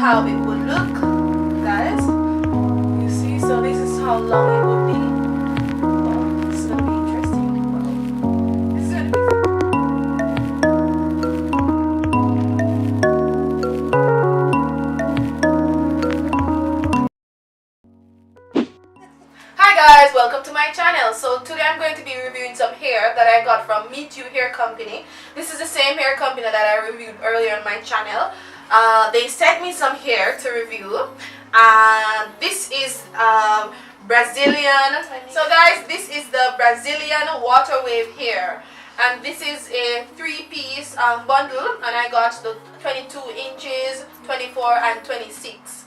how it would look, guys. You see, so this is how long it would be. Wow, this is gonna be interesting. Wow, this is gonna be. Hi guys, welcome to my channel. So today I'm going to be reviewing some hair that I got from MeetUhair company. This is the same hair company that I reviewed earlier on my channel. They sent me some hair to review. This is Brazilian. So guys, this is the Brazilian water wave hair, and this is a 3-piece bundle, and I got the 22 inches, 24 and 26.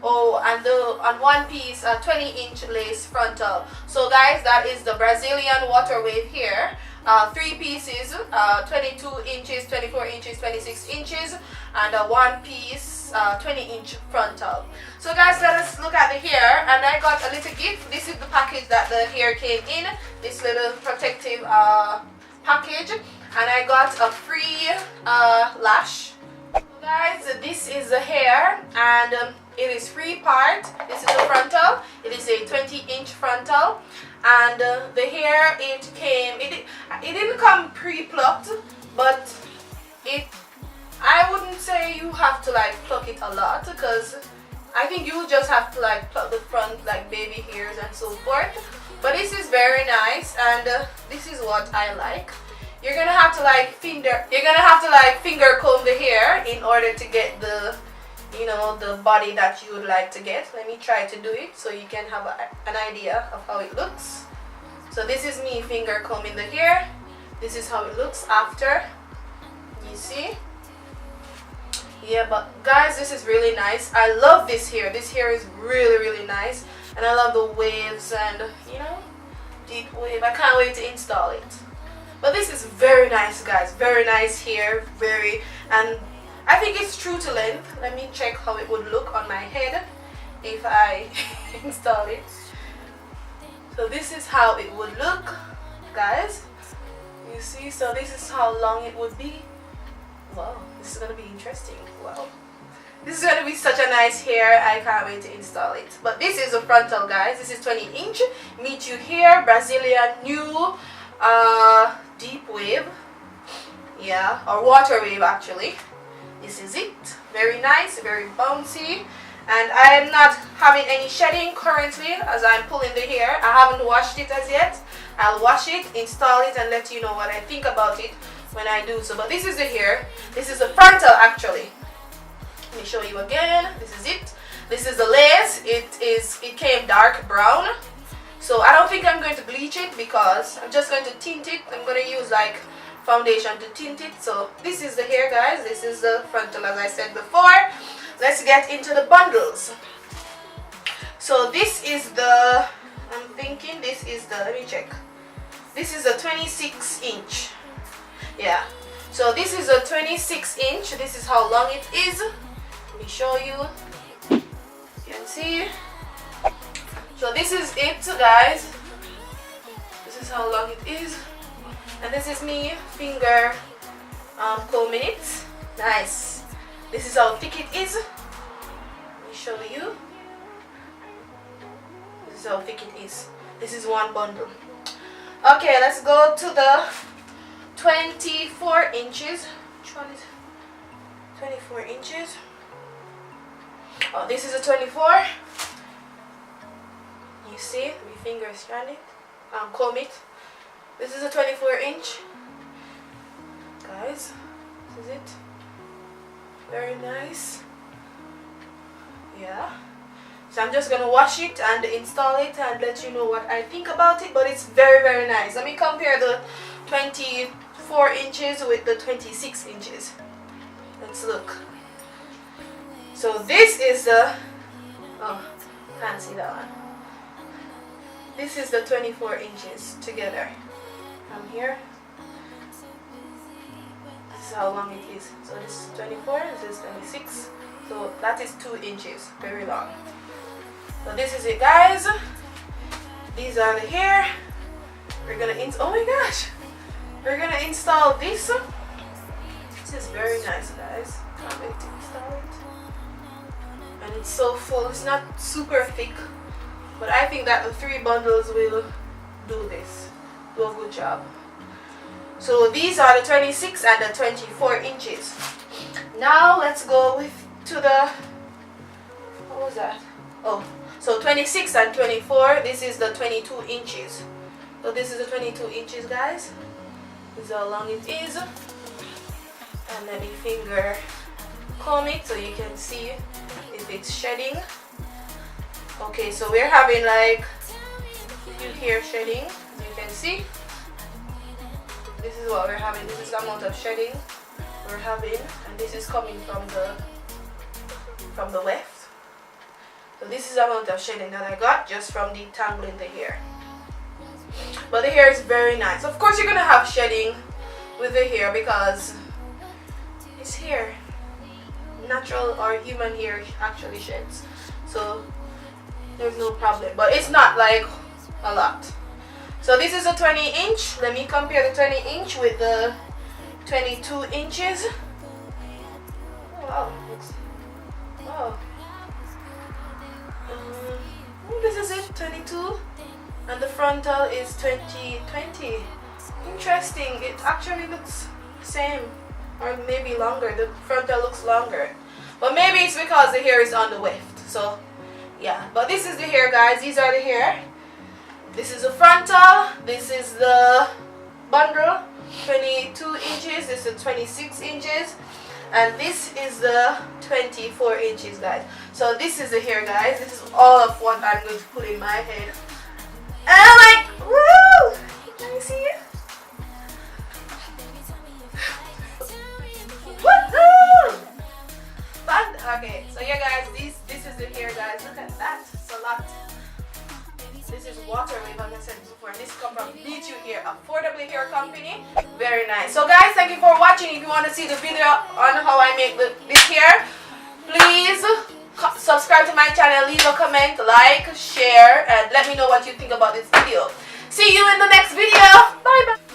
Oh, and on one piece 20-inch lace frontal. So guys, that is the Brazilian water wave hair. 3 pieces, 22 inches, 24 inches, 26 inches, and a 1 piece 20-inch frontal. So guys, let us look at the hair. And I got a little gift. This is the package that the hair came in, this little protective package, and I got a free lash. So guys, this is the hair, and it is 3-part. This is the frontal. It is a 20-inch frontal, and the hair, it didn't come pre-plucked, but I wouldn't say you have to like pluck it a lot, because I think you just have to like pluck the front like baby hairs and so forth. But this is very nice, and this is what I like. You're gonna have to like finger comb the hair in order to get the, you know, the body that you would like to get. Let me try to do it so you can have an idea of how it looks. So this is me finger combing the hair. This is how it looks after. You see? Yeah, but guys, this is really nice. I love this hair. This hair is really nice, and I love the waves and, you know, deep wave. I can't wait to install it. But this is very nice, guys. Very nice hair. And I think it's true to length. Let me check how it would look on my head if I install it. So this is how it would look, guys. You see, so this is how long it would be. Wow, this is gonna be interesting. Wow, this is gonna be such a nice hair. I can't wait to install it. But this is a frontal, guys. This is 20-inch MeetUhair Brazilian new deep wave, yeah, or water wave actually. This is it. Very nice, very bouncy, and I am not having any shedding currently as I'm pulling the hair. I haven't washed it as yet. I'll wash it, install it, and let you know what I think about it when I do so. But this is the hair. This is the frontal actually. Let me show you again. This is it. This is the lace. It came dark brown. So I don't think I'm going to bleach it, because I'm just going to tint it. I'm going to use like foundation to tint it. So this is the hair, guys. This is the frontal, as I said before. Let's get into the bundles. So this is the, I'm thinking this is the, let me check. This is a 26-inch. Yeah. So this is a 26-inch. This is how long it is. Let me show you. You can see. So this is it, guys. This is how long it is, and this is me finger combing it. Nice. This is how thick it is. Let me show you. This is how thick it is. This is one bundle. Okay, let's go to the 24 inches. Which one is 24 inches? Oh, this is a 24. You see, my finger strand it, comb it. This is a 24-inch, guys. This is it. Very nice. Yeah. So I'm just gonna wash it and install it and let you know what I think about it. But it's very nice. Let me compare the 24 inches with the 26 inches. Let's look. So this is the, oh, can't see that one. This is the 24 inches together. From here. This is how long it is. So this is 24, this is 26. So that is 2 inches. Very long. So this is it, guys. These are the hair. We're gonna oh my gosh. We're gonna install this. This is very nice, guys. Can't wait to install it. it's so full. It's not super thick, but I think that the 3 bundles will do this. Do a good job. So these are the 26 and the 24 inches. Now let's go to the, what was that? Oh, so 26 and 24. This is the 22 inches. So this is the 22 inches, guys. This is how long it is. And let me finger comb it so you can see if it's shedding. Okay, so we're having like few hair shedding, as you can see. This is what we're having. This is the amount of shedding we're having, and this is coming from the left. So this is the amount of shedding that I got just from detangling the hair. But the hair is very nice. Of course you're gonna have shedding with the hair because it's hair. Natural or human hair actually sheds. So there's no problem. But it's not like a lot. So this is a 20 inch. Let me compare the 20 inch with the 22 inches. Oh, wow. Wow. This is it, 22. And the frontal is 20. Interesting. It actually looks the same. Or maybe longer. The frontal looks longer. But maybe it's because the hair is on the left. So, yeah. But this is the hair, guys. These are the hair. This is the frontal. This is the bundle. 22 inches. This is 26 inches. And this is the 24 inches, guys. So this is the hair, guys. This is all of what I'm going to put in my head. And I'm like, woo! Can you see it? Woohoo! Okay, so yeah, guys, this is the hair, guys. Look at that. It's a lot. This is water wave, like I said before. This comes from MeetUhair, affordable hair company. Very nice. So guys, thank you for watching. If you want to see the video on how I make this hair, please subscribe to my channel, leave a comment, like, share, and let me know what you think about this video. See you in the next video. Bye bye.